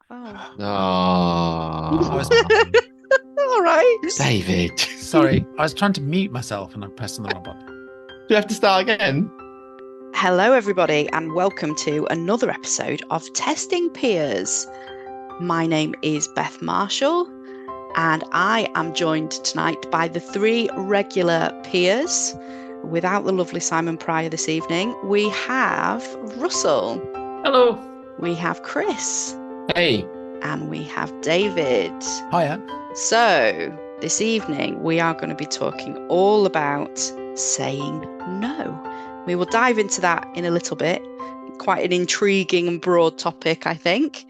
Oh. I was Oh, All right. David. sorry. I was trying to mute myself and I pressed on the wrong button. Do we have to start again? Hello, everybody, and welcome to another episode of Testing Peers. My name is Beth Marshall, and I am joined tonight by the three regular peers. Without the lovely Simon Pryor this evening, we have Russell, Hello. we have Chris, Hey. and we have David. Hiya. So, this evening we are going to be talking all about saying no. We will dive into that in a little bit. Quite an intriguing and broad topic, I think.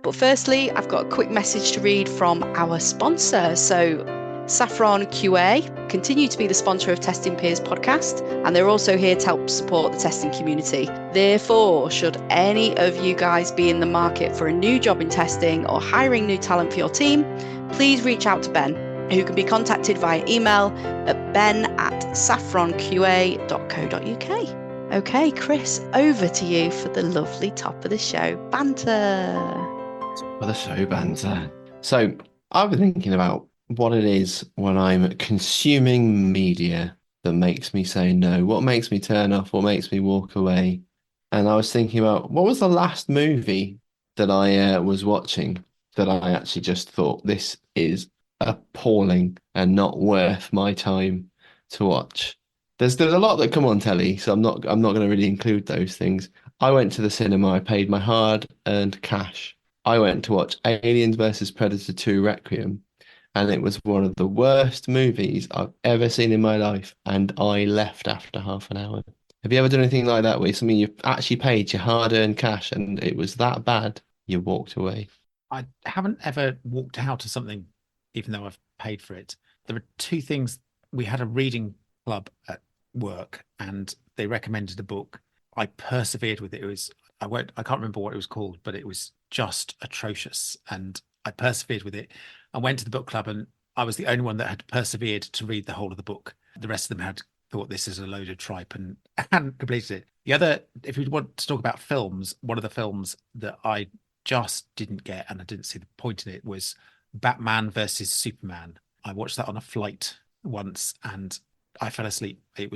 But firstly, I've got a quick message to read from our sponsor. So, Saffron QA continue to be the sponsor of Testing Peers podcast, and they're also here to help support the testing community. Therefore, should any of you guys be in the market for a new job in testing or hiring new talent for your team, please reach out to Ben, who can be contacted via email at ben@saffronqa.co.uk. Okay, Chris, over to you for the lovely top of the show banter. For the show banter. So I've been thinking about what it is when I'm consuming media that makes me say no, what makes me turn off, what makes me walk away. And I was thinking about what was the last movie that I was watching that I actually just thought this is appalling and not worth my time to watch. There's a lot that come on telly, so I'm not going to really include those things. I went to the cinema, I paid my hard-earned cash. I went to watch Aliens versus Predator 2 Requiem, and it was one of the worst movies I've ever seen in my life, and I left after half an hour. Have you ever done anything like that where something you've actually paid your hard-earned cash and it was that bad, you walked away? I haven't ever walked out of something, even though I've paid for it. There are two things. We had a reading club at work and they recommended a book. I persevered with it. I can't remember what it was called, but it was just atrocious. And I persevered with it. I went to the book club and I was the only one that had persevered to read the whole of the book. The rest of them had thought this is a load of tripe and hadn't completed it. The other, if we want to talk about films, one of the films that I just didn't get and I didn't see the point in it was Batman versus Superman. I watched that on a flight once and I fell asleep. I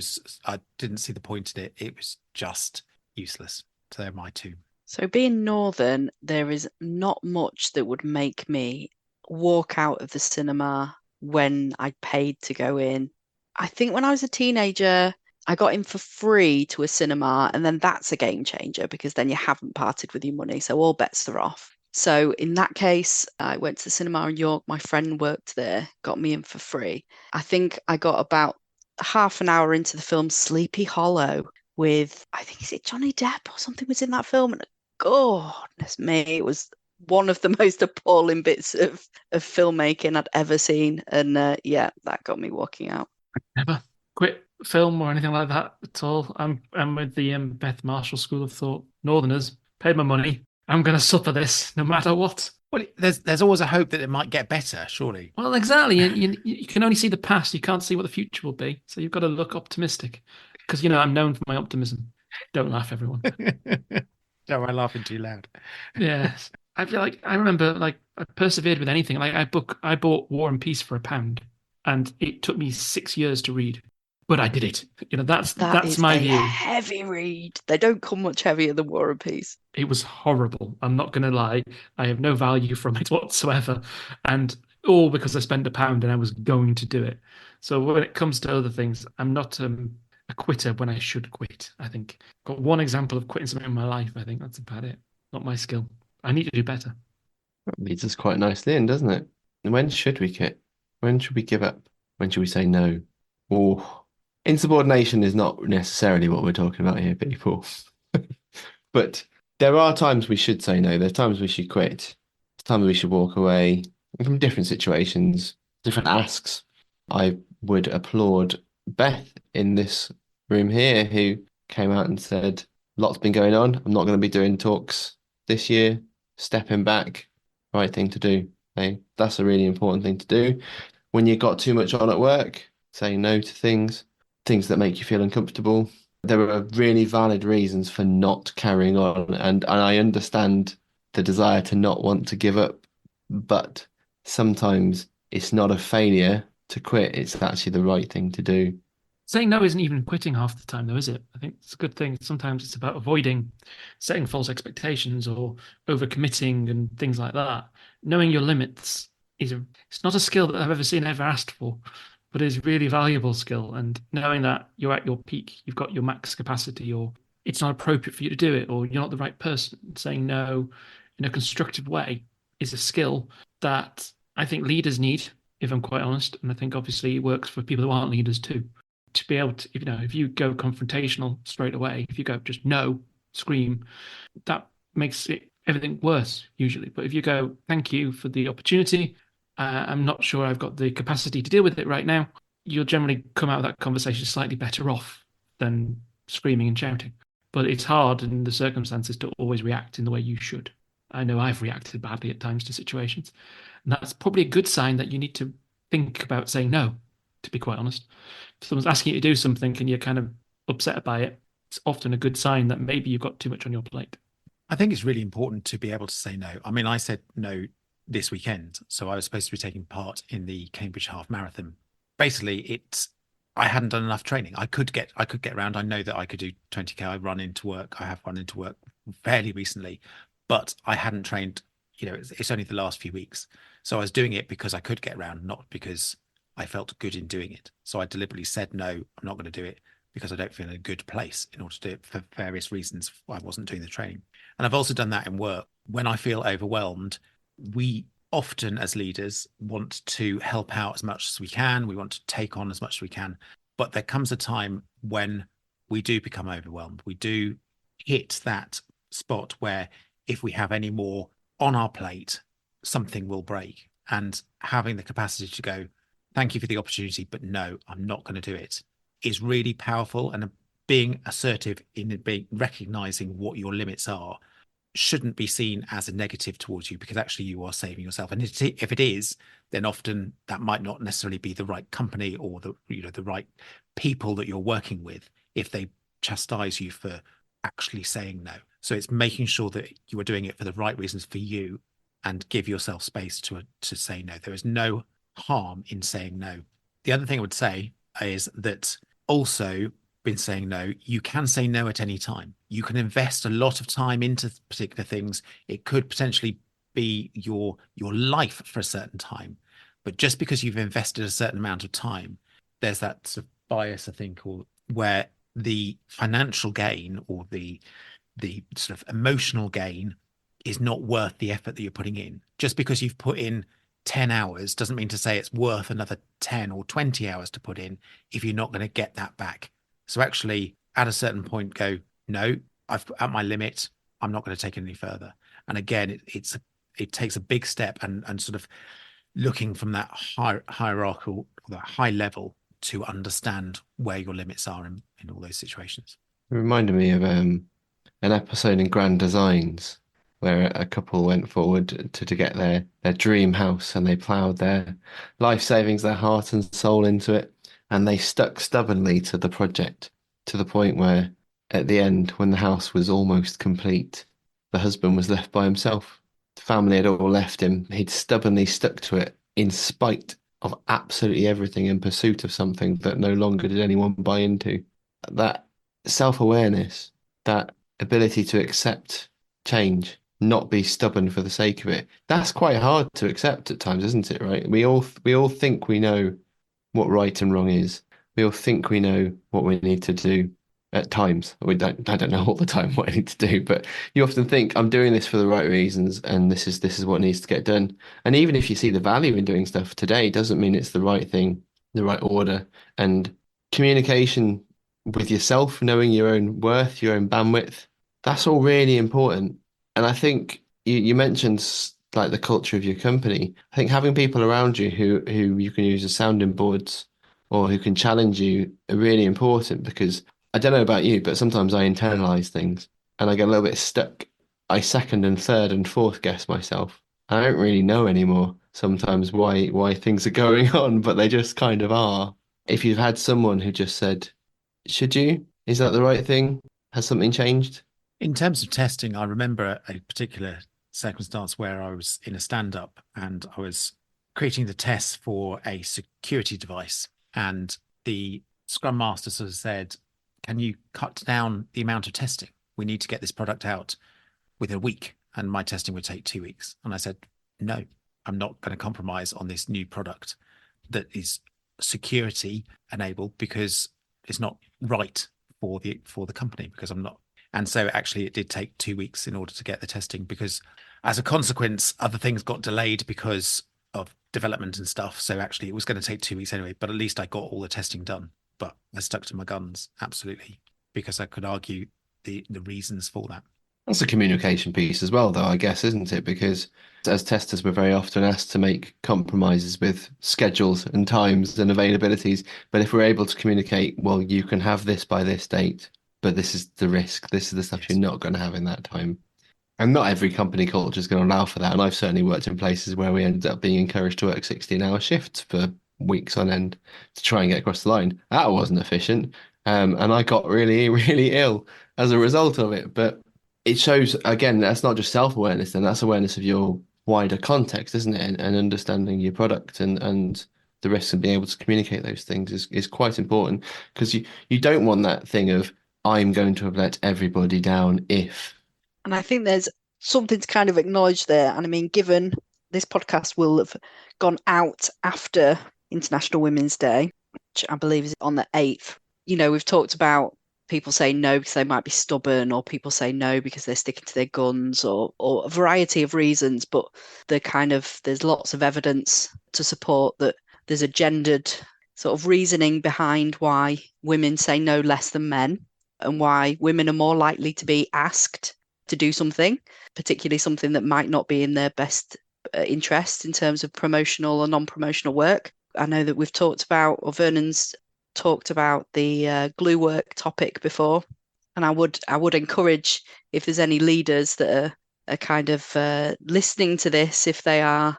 didn't see the point in it. It was just useless. So they're my two. So, being northern, there is not much that would make me walk out of the cinema when I paid to go in. I think when I was a teenager, I got in for free to a cinema, and then that's a game changer because then you haven't parted with your money. So all bets are off. So in that case, I went to the cinema in York. My friend worked there, got me in for free. I think I got about half an hour into the film Sleepy Hollow with, I think, is it Johnny Depp or something was in that film? And goodness me, it was one of the most appalling bits of filmmaking I'd ever seen. And yeah, that got me walking out. Never quit film or anything like that at all. I'm with the Beth Marshall school of thought. Northerners paid my money. I'm going to suffer this no matter what. Well, there's always a hope that it might get better, surely. Well, exactly. You can only see the past. You can't see what the future will be. So you've got to look optimistic. Because, I'm known for my optimism. Don't laugh, everyone. No, I'm laughing too loud. Yes. I feel like I remember I persevered with anything. Like I bought War and Peace for £1, and it took me 6 years to read. But I did it. That's Is my a view. heavy read. They don't come much heavier than War and Peace. It was horrible. I'm not going to lie. I have no value from it whatsoever. And all because I spent £1 and I was going to do it. So when it comes to other things, I'm not a quitter when I should quit. I think got one example of quitting something in my life. I think that's about it. Not my skill. I need to do better. That leads us quite nicely in, doesn't it? When should we quit? When should we give up? When should we say no? Oh, insubordination is not necessarily what we're talking about here, people. But there are times we should say no. There's times we should quit. There's times we should walk away from different situations, different asks. I would applaud Beth in this room here who came out and said, lots been going on. I'm not going to be doing talks this year. Stepping back, right thing to do. Okay? That's a really important thing to do. When you've got too much on at work, say no to things that make you feel uncomfortable. There are really valid reasons for not carrying on. And I understand the desire to not want to give up, but sometimes it's not a failure to quit. It's actually the right thing to do. Saying no isn't even quitting half the time, though, is it? I think it's a good thing. Sometimes it's about avoiding setting false expectations or overcommitting and things like that. Knowing your limits it's not a skill that I've ever seen ever asked for, but it's a really valuable skill. And knowing that you're at your peak, you've got your max capacity, or it's not appropriate for you to do it, or you're not the right person, saying no in a constructive way is a skill that I think leaders need, if I'm quite honest. And I think obviously it works for people who aren't leaders too. To be able to, if you go confrontational straight away, if you go just no, scream, that makes everything worse usually. But if you go, thank you for the opportunity, I'm not sure I've got the capacity to deal with it right now, you'll generally come out of that conversation slightly better off than screaming and shouting. But it's hard in the circumstances to always react in the way you should. I know I've reacted badly at times to situations, and that's probably a good sign that you need to think about saying no, to be quite honest. If someone's asking you to do something and you're kind of upset by it, it's often a good sign that maybe you've got too much on your plate. I think it's really important to be able to say no. I mean, I said no this weekend, so I was supposed to be taking part in the Cambridge Half Marathon. Basically, I hadn't done enough training. I could get around. I know that I could do 20K. I run into work. I have run into work fairly recently, but I hadn't trained. It's only the last few weeks, so I was doing it because I could get around, not because I felt good in doing it. So I deliberately said no, I'm not going to do it because I don't feel in a good place in order to do it for various reasons. I wasn't doing the training. And I've also done that in work. When I feel overwhelmed, we often as leaders want to help out as much as we can. We want to take on as much as we can. But there comes a time when we do become overwhelmed. We do hit that spot where if we have any more on our plate, something will break. And having the capacity to go, thank you for the opportunity, but no, I'm not going to do it, is really powerful. And being assertive in recognizing what your limits are shouldn't be seen as a negative towards you, because actually you are saving yourself. And if it is, then often that might not necessarily be the right company or the right people that you're working with if they chastise you for actually saying no. So it's making sure that you are doing it for the right reasons for you and give yourself space to say no. There is no harm in saying no. The other thing I would say is that also been saying no, you can say no at any time. You can invest a lot of time into particular things. It could potentially be your life for a certain time. But just because you've invested a certain amount of time, there's that sort of bias, I think, or where the financial gain or the sort of emotional gain is not worth the effort that you're putting in. Just because you've put in 10 hours doesn't mean to say it's worth another 10 or 20 hours to put in if you're not going to get that back. So actually, at a certain point, go, no, I've at my limit. I'm not going to take it any further. And again, it takes a big step and sort of looking from that hierarchical, that high level to understand where your limits are in all those situations. It reminded me of an episode in Grand Designs where a couple went forward to get their dream house, and they ploughed their life savings, their heart and soul into it. And they stuck stubbornly to the project to the point where at the end, when the house was almost complete, the husband was left by himself. The family had all left him. He'd stubbornly stuck to it in spite of absolutely everything, in pursuit of something that no longer did anyone buy into. That self-awareness, that ability to accept change, not be stubborn for the sake of it, that's quite hard to accept at times, isn't it? Right? We all think we know what right and wrong is. We all think we know what we need to do at times. I don't know all the time what I need to do, but you often think I'm doing this for the right reasons and this is what needs to get done. And even if you see the value in doing stuff today, doesn't mean it's the right thing, the right order. And communication with yourself, knowing your own worth, your own bandwidth, that's all really important. And I think you mentioned like the culture of your company. I think having people around you who you can use as sounding boards or who can challenge you are really important, because I don't know about you, but sometimes I internalize things and I get a little bit stuck. I second and third and fourth guess myself. I don't really know anymore sometimes why things are going on, but they just kind of are. If you've had someone who just said, should you? Is that the right thing? Has something changed? In terms of testing, I remember a particular circumstance where I was in a stand-up and I was creating the tests for a security device, and the Scrum Master sort of said, "Can you cut down the amount of testing? We need to get this product out within a week, and my testing would take 2 weeks." And I said, "No, I'm not going to compromise on this new product that is security enabled, because it's not right for the company, because I'm not." And so actually it did take 2 weeks in order to get the testing, because as a consequence, other things got delayed because of development and stuff. So actually it was going to take 2 weeks anyway, but at least I got all the testing done. But I stuck to my guns, absolutely, because I could argue the reasons for that. That's a communication piece as well, though, I guess, isn't it? Because as testers, we're very often asked to make compromises with schedules and times and availabilities. But if we're able to communicate, well, you can have this by this date, but this is the risk. This is the stuff you're not going to have in that time. And not every company culture is going to allow for that. And I've certainly worked in places where we ended up being encouraged to work 16-hour shifts for weeks on end to try and get across the line. That wasn't efficient. And I got really, really ill as a result of it. But it shows, again, that's not just self-awareness, then that's awareness of your wider context, isn't it? And understanding your product and the risks and being able to communicate those things is quite important, because you don't want that thing of, I'm going to have let everybody down if. And I think there's something to kind of acknowledge there. And I mean, given this podcast will have gone out after International Women's Day, which I believe is on the 8th, we've talked about people say no because they might be stubborn, or people say no because they're sticking to their guns, or a variety of reasons. But there's lots of evidence to support that there's a gendered sort of reasoning behind why women say no less than men, and why women are more likely to be asked to do something, particularly something that might not be in their best interest in terms of promotional or non-promotional work. I know that we've talked about, or Vernon's talked about, the glue work topic before, and I would encourage, if there's any leaders that are kind of listening to this, if they are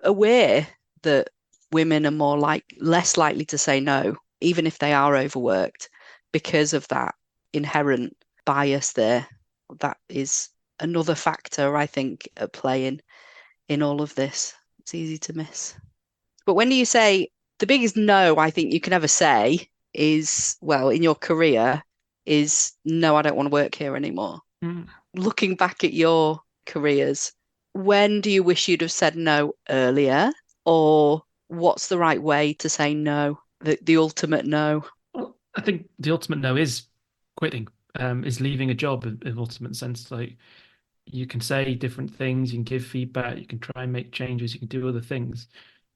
aware that women are less likely to say no, even if they are overworked, because of that inherent bias there. That is another factor, I think, at play in all of this. It's easy to miss. But when do you say the biggest no I think you can ever say is, well, in your career, is no, I don't want to work here anymore. Looking back at your careers, when do you wish you'd have said no earlier? Or what's the right way to say no, the ultimate no? Well, I think the ultimate no is quitting, is leaving a job in ultimate sense. Like, you can say different things, you can give feedback, you can try and make changes, you can do other things.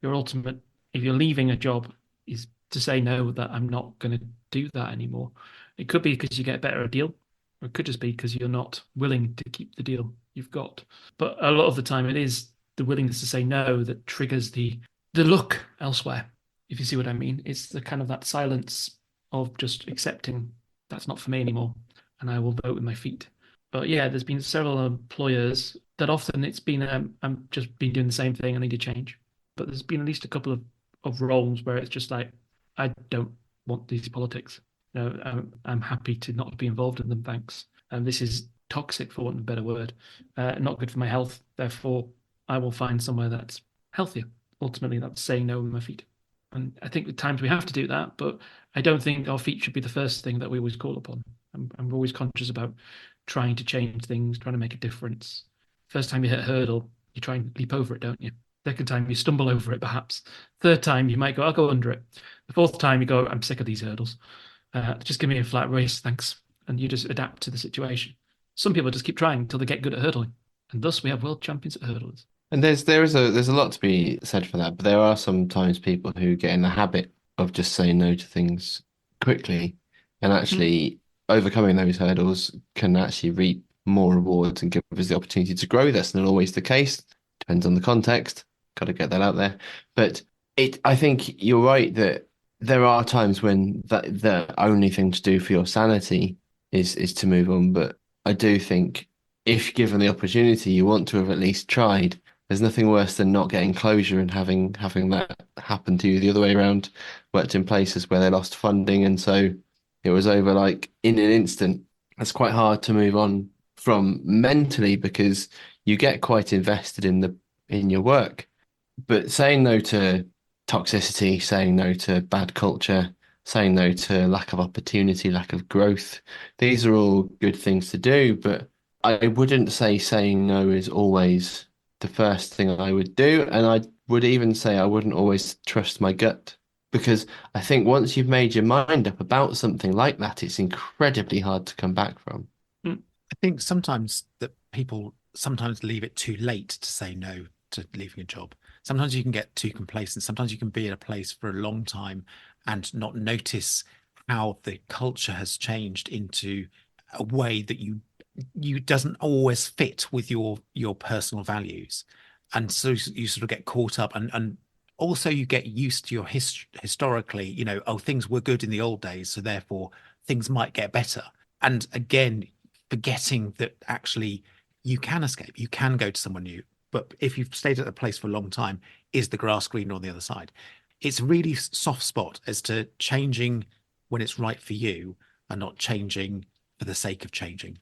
Your ultimate, if you're leaving a job, is to say no, that I'm not going to do that anymore. It could be because you get a better deal, or it could just be because you're not willing to keep the deal you've got. But a lot of the time, it is the willingness to say no that triggers the look elsewhere, if you see what I mean. It's the kind of that silence of just accepting that's not for me anymore, and I will vote with my feet. But yeah, there's been several employers that often it's been, I'm just been doing the same thing, I need to change. But there's been at least a couple of roles where it's just like, I don't want these politics. I'm happy to not be involved in them, thanks. And this is toxic, for want of a better word, not good for my health. Therefore, I will find somewhere that's healthier. Ultimately, that's saying no with my feet. And I think at times we have to do that, but I don't think our feet should be the first thing that we always call upon. I'm always conscious about trying to change things, trying to make a difference. First time you hit a hurdle, you try and leap over it, don't you? Second time, you stumble over it, perhaps. Third time, you might go, I'll go under it. The fourth time, you go, I'm sick of these hurdles. Just give me a flat race, thanks. And you just adapt to the situation. Some people just keep trying until they get good at hurdling. And thus, we have world champions at hurdlers. And there's a lot to be said for that, but there are sometimes people who get in the habit of just saying no to things quickly, and actually overcoming those hurdles can actually reap more rewards and give us the opportunity to grow. That's not always the case. Depends on the context. Got to get that out there. But I think you're right that there are times when the only thing to do for your sanity is to move on. But I do think if given the opportunity, you want to have at least tried. There's nothing worse than not getting closure and having that happen to you the other way around. Worked in places where they lost funding, and so it was over like in an instant. It's quite hard to move on from mentally because you get quite invested in your work. But saying no to toxicity, saying no to bad culture, saying no to lack of opportunity, lack of growth, these are all good things to do. But I wouldn't say saying no is always the first thing I would do. And I would even say I wouldn't always trust my gut. Because I think once you've made your mind up about something like that, it's incredibly hard to come back from. Mm. I think sometimes that people sometimes leave it too late to say no to leaving a job. Sometimes you can get too complacent. Sometimes you can be in a place for a long time and not notice how the culture has changed into a way that you doesn't always fit with your personal values. And so you sort of get caught up and also you get used to your historically, oh, things were good in the old days, so therefore things might get better. And again, forgetting that actually you can escape, you can go to someone new. But if you've stayed at a place for a long time, is the grass greener on the other side? It's a really soft spot as to changing when it's right for you and not changing for the sake of changing.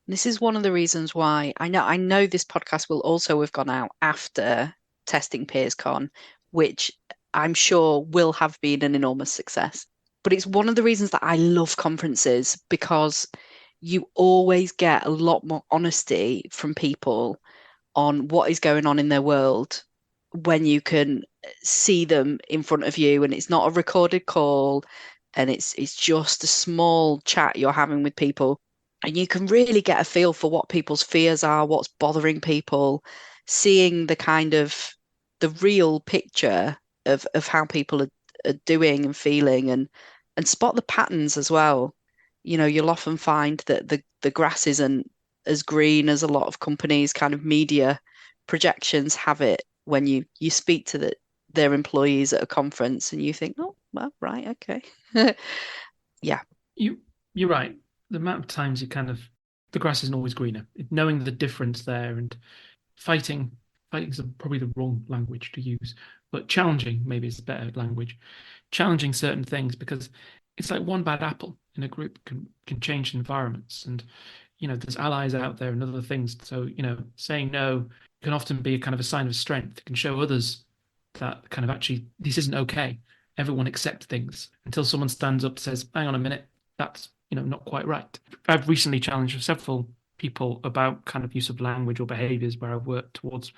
This is one of the reasons why I know this podcast will also have gone out after testing PeersCon, which I'm sure will have been an enormous success. But it's one of the reasons that I love conferences because you always get a lot more honesty from people on what is going on in their world when you can see them in front of you and it's not a recorded call and it's just a small chat you're having with people and you can really get a feel for what people's fears are, what's bothering people, seeing the kind of the real picture of how people are doing and feeling and spot the patterns as well. You'll often find that the grass isn't as green as a lot of companies kind of media projections have it when you speak to their employees at a conference and you think, oh, well, right, okay. Yeah. You're right. The amount of times the grass isn't always greener. Knowing the difference there and fighting is probably the wrong language to use, but challenging maybe is a better language. Challenging certain things because it's like one bad apple in a group can change environments and there's allies out there and other things. So, saying no can often be a kind of a sign of strength. It can show others that kind of actually this isn't okay. Everyone accept things until someone stands up and says, hang on a minute, that's not quite right. I've recently challenged several people about kind of use of language or behaviors where I've worked towards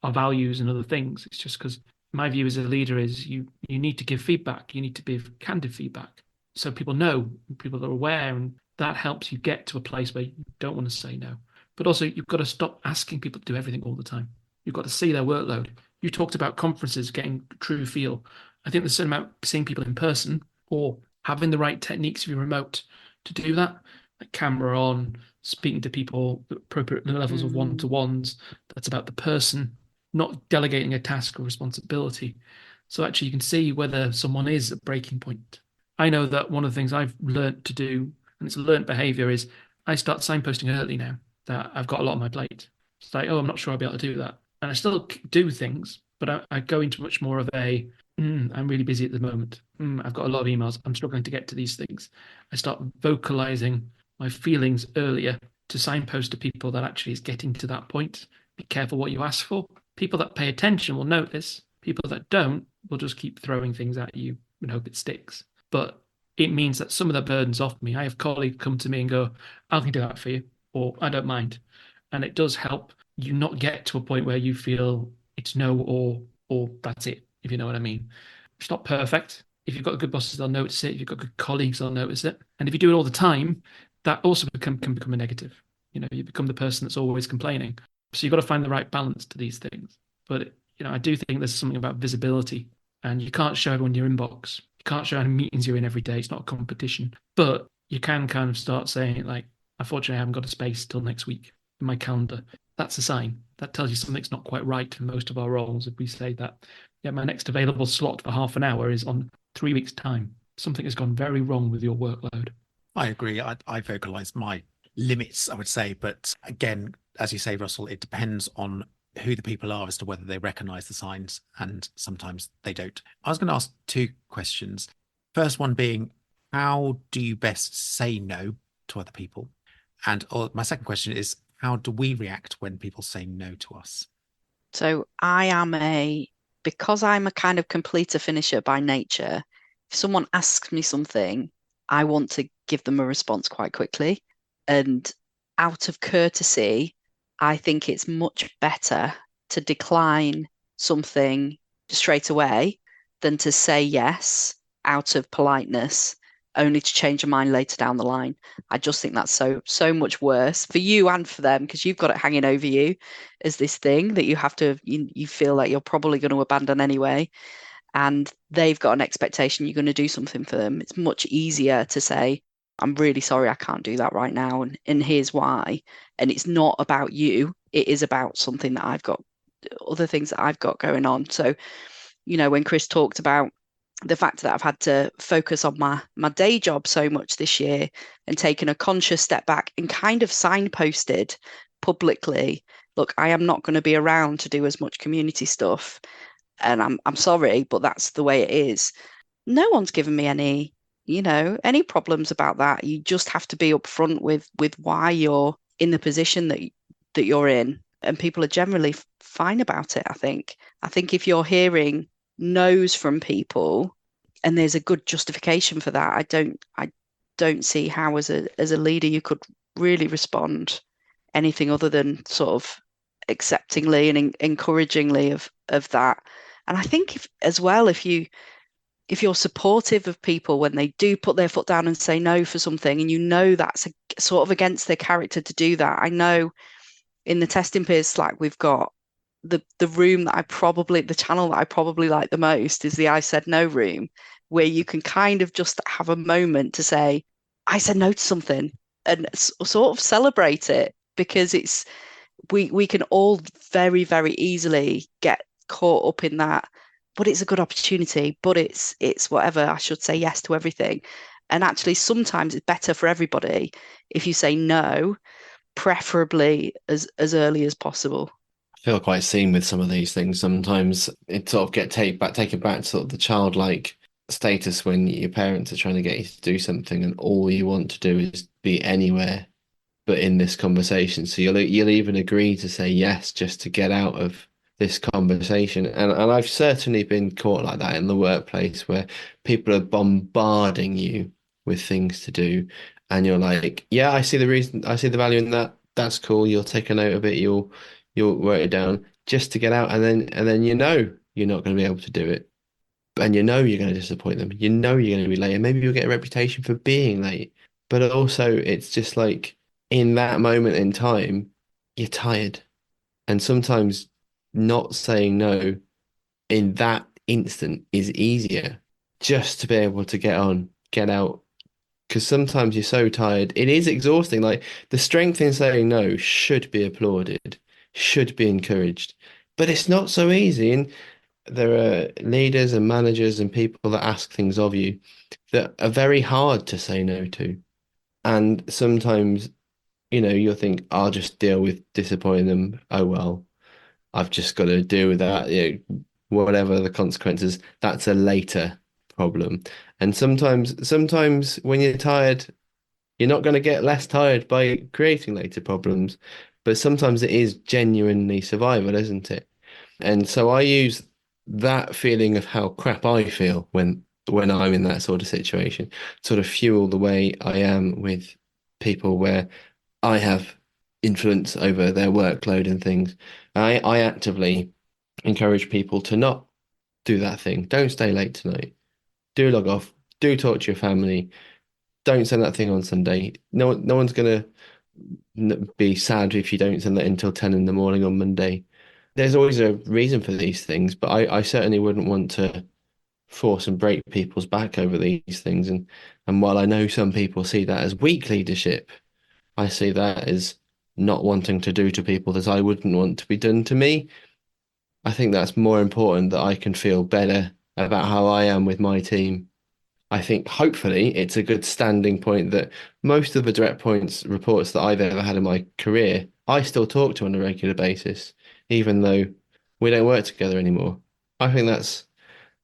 our values and other things. It's just because my view as a leader is you need to give feedback. You need to give candid feedback. So people know, people are aware, and that helps you get to a place where you don't want to say no. But also you've got to stop asking people to do everything all the time. You've got to see their workload. You talked about conferences getting true feel. I think there's a certain amount seeing people in person or having the right techniques if you're remote to do that, like camera on, speaking to people at appropriate levels of one-to-ones. That's about the person, not delegating a task or responsibility. So actually you can see whether someone is at breaking point. I know that one of the things I've learned to do, and it's a learned behavior, is I start signposting early now that I've got a lot on my plate. It's like, oh, I'm not sure I'll be able to do that. And I still do things, but I go into much more of I'm really busy at the moment. I've got a lot of emails. I'm struggling to get to these things. I start vocalizing my feelings earlier to signpost to people that actually is getting to that point. Be careful what you ask for. People that pay attention will notice. People that don't will just keep throwing things at you and hope it sticks. But it means that some of the burden's off me. I have colleagues come to me and go, I can do that for you, or I don't mind. And it does help you not get to a point where you feel it's no or that's it, if you know what I mean. It's not perfect. If you've got good bosses, they'll notice it. If you've got good colleagues, they'll notice it. And if you do it all the time, that also can become a negative. You become the person that's always complaining. So you've got to find the right balance to these things. But I do think there's something about visibility, and you can't show everyone your inbox. You can't show how many meetings you're in every day. It's not a competition. But you can kind of start saying, like, unfortunately, I haven't got a space till next week in my calendar. That's a sign. That tells you something's not quite right in most of our roles. If we say that, yeah, my next available slot for half an hour is on 3 weeks' time. Something has gone very wrong with your workload. I agree. I vocalize my limits, I would say. But again, as you say, Russell, it depends on who the people are as to whether they recognize the signs, and sometimes they don't. I was going to ask two questions. First one being, how do you best say no to other people? And my second question is, how do we react when people say no to us? So because I'm a kind of completer finisher by nature, if someone asks me something, I want to give them a response quite quickly. And out of courtesy, I think it's much better to decline something straight away than to say yes out of politeness, only to change your mind later down the line. I just think that's so much worse for you and for them because you've got it hanging over you as this thing that you feel like you're probably going to abandon anyway, and they've got an expectation you're going to do something for them. It's much easier to say, I'm really sorry, I can't do that right now, and here's why. And it's not about you, it is about something that other things that I've got going on. So, when Chris talked about the fact that I've had to focus on my day job so much this year and taken a conscious step back and kind of signposted publicly, look, I am not going to be around to do as much community stuff, and I'm sorry, but that's the way it is. No one's given me any problems about that. You just have to be upfront with why you're in the position that you're in, and people are generally fine about it. I think if you're hearing no's from people and there's a good justification for that, I don't see how as a leader you could really respond anything other than sort of acceptingly and encouragingly of that. And I think if you're supportive of people when they do put their foot down and say no for something, and that's sort of against their character to do that. I know in the Testing Peers Slack we've got the room the channel that I probably like the most is the I said no room, where you can kind of just have a moment to say, I said no to something, and sort of celebrate it, because we can all very, very easily get caught up in that. But it's a good opportunity, but it's whatever, I should say yes to everything. And actually, sometimes it's better for everybody if you say no, preferably as early as possible. I feel quite seen with some of these things. Sometimes it sort of taken back to sort of the childlike status when your parents are trying to get you to do something and all you want to do is be anywhere but in this conversation. So you'll even agree to say yes just to get out of this conversation. And I've certainly been caught like that in the workplace where people are bombarding you with things to do, and you're like, yeah, I see the value in that. That's cool. You'll take a note of it. You'll write it down just to get out, and then you're not going to be able to do it. And you're going to disappoint them. You're going to be late, and maybe you'll get a reputation for being late. But also, it's just like in that moment in time, you're tired. And sometimes not saying no in that instant is easier just to be able to get out. Because sometimes you're so tired, it is exhausting. Like the strength in saying no should be applauded, should be encouraged, but it's not so easy. And there are leaders and managers and people that ask things of you that are very hard to say no to. And sometimes, you'll think, I'll just deal with disappointing them. Oh, well, I've just got to deal with that. Whatever the consequences, that's a later problem. And sometimes when you're tired, you're not going to get less tired by creating later problems. But sometimes it is genuinely survival, isn't it? And so I use that feeling of how crap I feel when I'm in that sort of situation, sort of fuel the way I am with people where I have influence over their workload and things. I actively encourage people to not do that thing. Don't stay late tonight. Do log off. Do talk to your family. Don't send that thing on Sunday. No one's gonna be sad if you don't send that until 10 in the morning on Monday. There's always a reason for these things, but I certainly wouldn't want to force and break people's back over these things. And while I know some people see that as weak leadership, I see that as not wanting to do to people that I wouldn't want to be done to me. I think that's more important that I can feel better about how I am with my team. I think hopefully it's a good standing point that most of the direct points reports that I've ever had in my career, I still talk to on a regular basis, even though we don't work together anymore. I think that's,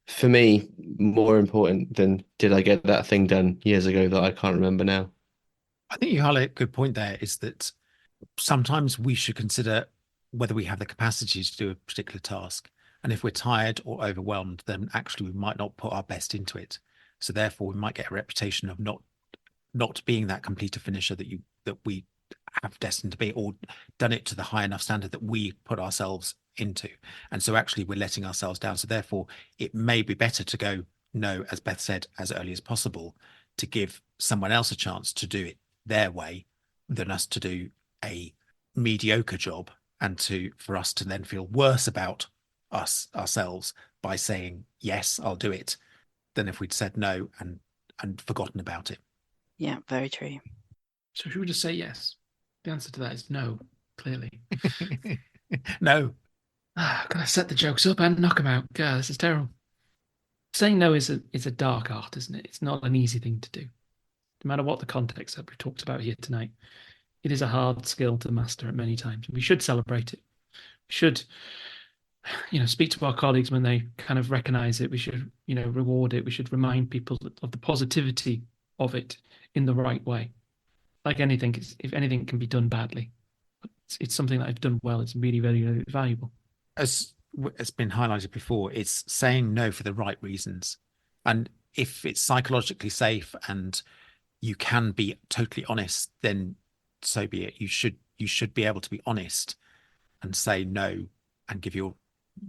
for me, more important than did I get that thing done years ago that I can't remember now. I think you highlight a good point there, is that sometimes we should consider whether we have the capacity to do a particular task. And if we're tired or overwhelmed, then actually we might not put our best into it. So therefore we might get a reputation of not being that completer finisher that we have destined to be, or done it to the high enough standard that we put ourselves into. And so actually we're letting ourselves down. So therefore it may be better to go no, as Beth said, as early as possible, to give someone else a chance to do it their way than us to do a mediocre job, and for us to then feel worse about ourselves by saying yes, I'll do it, than if we'd said no and forgotten about it. Yeah, very true. So should we just say yes? The answer to that is no, clearly. No. Gotta set the jokes up and knock them out. God, this is terrible. Saying no is a dark art, isn't it? It's not an easy thing to do. No matter what the context that we've talked about here tonight, it is a hard skill to master at many times. We should celebrate it. We should, speak to our colleagues when they kind of recognize it. We should, reward it. We should remind people of the positivity of it in the right way. Like anything, if anything can be done badly, it's something that I've done well. It's really, very, very valuable. As has been highlighted before, it's saying no for the right reasons. And if it's psychologically safe and you can be totally honest, then so be it. You should be able to be honest and say no and give your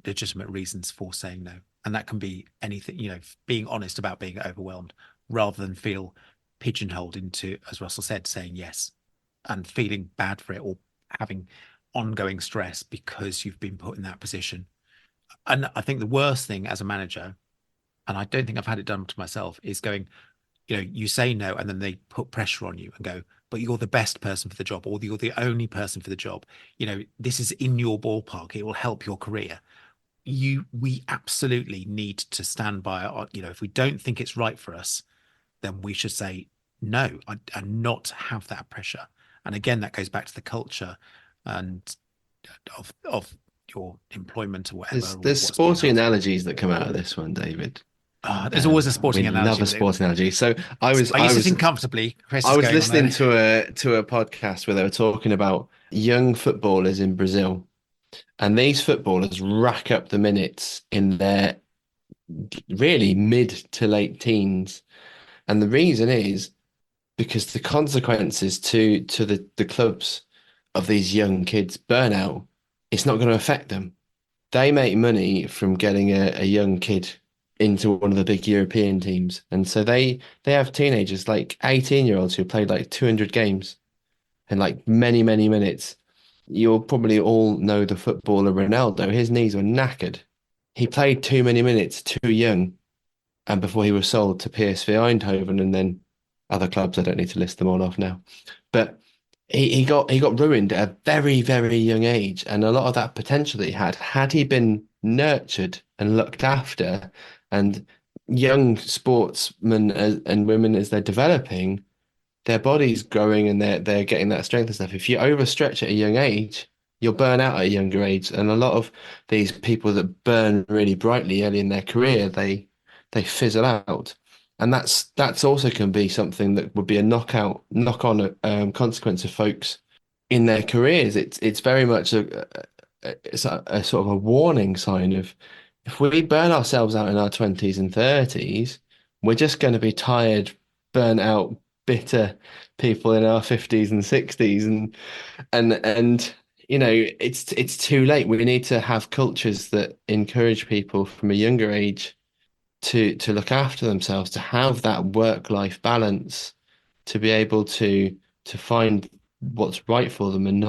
legitimate reasons for saying no. And that can be anything, being honest about being overwhelmed, rather than feel pigeonholed into, as Russell said, saying yes and feeling bad for it, or having ongoing stress because you've been put in that position. And I think the worst thing as a manager, and I don't think I've had it done to myself, is going, you say no and then they put pressure on you and go, but you're the best person for the job, or you're the only person for the job. This is in your ballpark. It will help your career. We absolutely need to stand by our, if we don't think it's right for us, then we should say no and not have that pressure. And again, that goes back to the culture and of your employment or whatever. There's sporting analogies that come out of this one, David. There's always a sporting analogy. Love a sporting analogy. So are you sitting comfortably? I was listening to a podcast where they were talking about young footballers in Brazil, and these footballers rack up the minutes in their really mid to late teens, and the reason is because the consequences to the clubs of these young kids' burnout, it's not going to affect them. They make money from getting a young kid into one of the big European teams. And so they have teenagers, like 18-year-olds who played like 200 games and like many, many minutes. You'll probably all know the footballer Ronaldo. His knees were knackered. He played too many minutes, too young, and before he was sold to PSV Eindhoven and then other clubs. I don't need to list them all off now. But he got ruined at a very, very young age. And a lot of that potential that he had he been nurtured and looked after, and young sportsmen and women, as they're developing, their body's growing and they're getting that strength and stuff. If you overstretch at a young age, you'll burn out at a younger age. And a lot of these people that burn really brightly early in their career, they fizzle out. And that's also can be something that would be a knock-on consequence of folks in their careers. It's very much it's a sort of a warning sign of, if we burn ourselves out in our 20s and 30s, we're just going to be tired, burnt out, bitter people in our 50s and 60s, and it's too late. We need to have cultures that encourage people from a younger age to look after themselves, to have that work-life balance, to be able to find what's right for them, and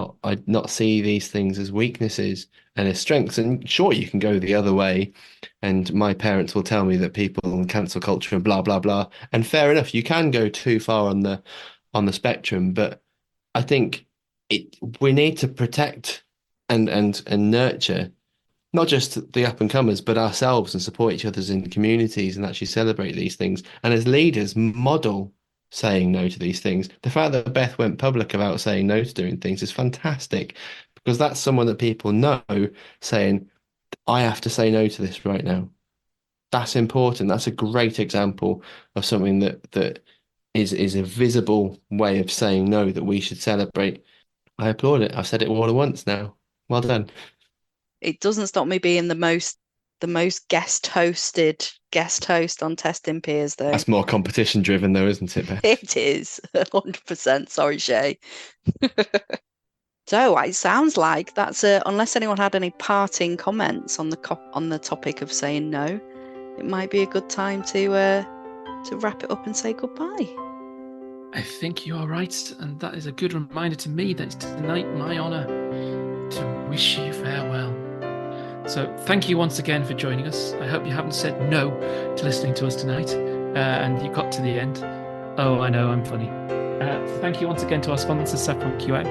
not see these things as weaknesses and as strengths. And sure, you can go the other way, and my parents will tell me that people in cancel culture and blah blah blah, and fair enough, you can go too far on the spectrum, but I think we need to protect and nurture not just the up and comers, but ourselves, and support each other's in communities and actually celebrate these things. And as leaders, model saying no to these things. The fact that Beth went public about saying no to doing things is fantastic, because that's someone that people know saying, I have to say no to this right now. That's important. That's a great example of something that is a visible way of saying no that we should celebrate, I applaud it. I've said it all at once now. Well done. It doesn't stop me being the most guest host on Testing Peers, though. That's more competition driven though, isn't it, Beth? It is 100%. Sorry, Shay. So it sounds like that's unless anyone had any parting comments on the topic of saying no, it might be a good time to wrap it up and say goodbye. I think you are right, and that is a good reminder to me that it's tonight my honour to wish you farewell. So thank you once again for joining us. I hope you haven't said no to listening to us tonight, and you got to the end. Oh, I know, I'm funny. Thank you once again to our sponsor, Saffron QA.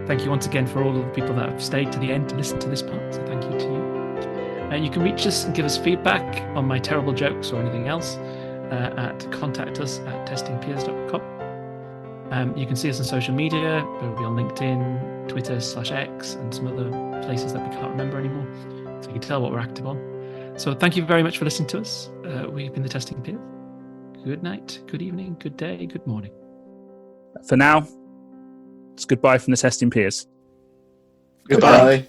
Thank you once again for all of the people that have stayed to the end to listen to this part, so thank you to you. And you can reach us and give us feedback on my terrible jokes or anything else at contact us at testingpeers.com. You can see us on social media. We'll be on LinkedIn, Twitter /X, and some other places that we can't remember anymore. So you can tell what we're active on. So thank you very much for listening to us. We've been the Testing Peers. Good night, good evening, good day, good morning. For now, it's goodbye from the Testing Peers. Goodbye.